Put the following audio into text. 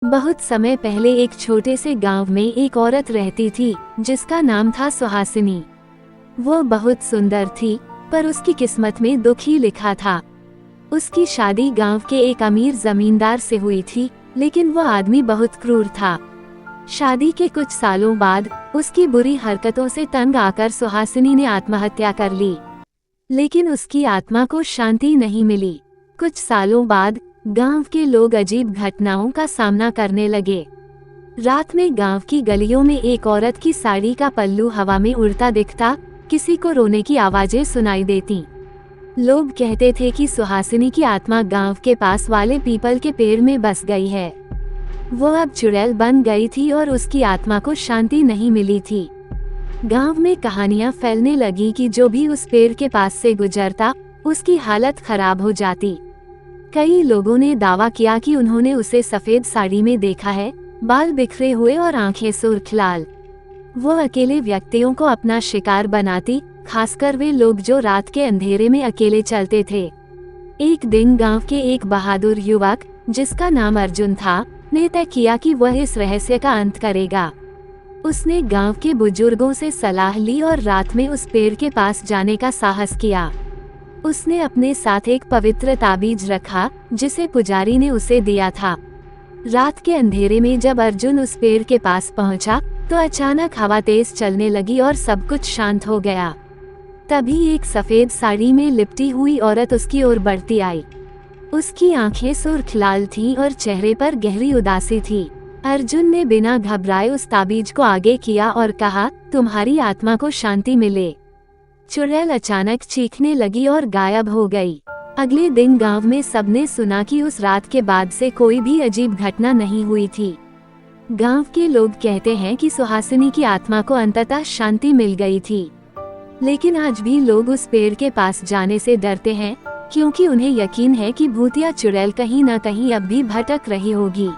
बहुत समय पहले एक छोटे से गांव में एक औरत रहती थी जिसका नाम था सुहासिनी। वो बहुत सुंदर थी, पर उसकी किस्मत में दुख ही लिखा था। उसकी शादी गांव के एक अमीर जमींदार से हुई थी, लेकिन वह आदमी बहुत क्रूर था। शादी के कुछ सालों बाद उसकी बुरी हरकतों से तंग आकर सुहासिनी ने आत्महत्या कर ली, लेकिन उसकी आत्मा को शांति नहीं मिली। कुछ सालों बाद गांव के लोग अजीब घटनाओं का सामना करने लगे। रात में गांव की गलियों में एक औरत की साड़ी का पल्लू हवा में उड़ता दिखता, किसी को रोने की आवाजें सुनाई देती। लोग कहते थे कि सुहासिनी की आत्मा गांव के पास वाले पीपल के पेड़ में बस गई है। वो अब चुड़ैल बन गई थी और उसकी आत्मा को शांति नहीं मिली थी। गांव में कहानियां फैलने लगी कि जो भी उस पेड़ के पास से गुजरता, उसकी हालत खराब हो जाती। कई लोगों ने दावा किया कि उन्होंने उसे सफेद साड़ी में देखा है, बाल बिखरे हुए और आंखें सुर्ख लाल। वो अकेले व्यक्तियों को अपना शिकार बनाती, खासकर वे लोग जो रात के अंधेरे में अकेले चलते थे। एक दिन गांव के एक बहादुर युवक, जिसका नाम अर्जुन था, ने तय किया कि वह इस रहस्य का अंत करेगा। उसने गांव के बुजुर्गों से सलाह ली और रात में उस पेड़ के पास जाने का साहस किया। उसने अपने साथ एक पवित्र ताबीज रखा, जिसे पुजारी ने उसे दिया था। रात के अंधेरे में जब अर्जुन उस पेड़ के पास पहुंचा, तो अचानक हवा तेज चलने लगी और सब कुछ शांत हो गया। तभी एक सफेद साड़ी में लिपटी हुई औरत उसकी ओर बढ़ती आई। उसकी आंखें सुर्ख लाल थीं और चेहरे पर गहरी उदासी थी। अर्जुन ने बिना घबराए उस ताबीज को आगे किया और कहा, तुम्हारी आत्मा को शांति मिले। चुड़ैल अचानक चीखने लगी और गायब हो गई। अगले दिन गांव में सबने सुना कि उस रात के बाद से कोई भी अजीब घटना नहीं हुई थी। गांव के लोग कहते हैं कि सुहासिनी की आत्मा को अंततः शांति मिल गई थी, लेकिन आज भी लोग उस पेड़ के पास जाने से डरते हैं, क्योंकि उन्हें यकीन है कि भूतिया चुड़ैल कहीं न कहीं अब भी भटक रही होगी।